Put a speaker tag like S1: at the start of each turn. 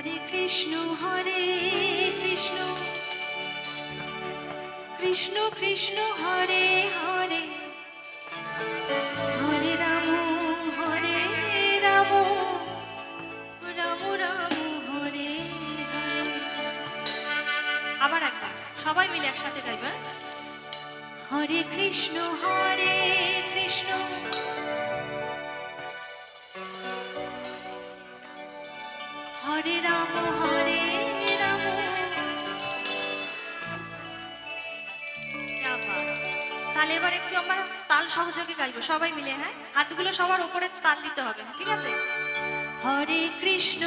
S1: হরে কৃষ্ণ কৃষ্ণ কৃষ্ণ হরে হরে হরে রাম রাম রাম হরে হরে। আবার একবার সবাই মিলে একসাথে গাইবা। হরে কৃষ্ণ হরে রাম রাম। তাহলে এবার একটু আমরা তাল সহযোগে গাইবো সবাই মিলে। হ্যাঁ, হাতগুলো সবার উপরে তাল দিতে হবে, ঠিক আছে? হরে কৃষ্ণ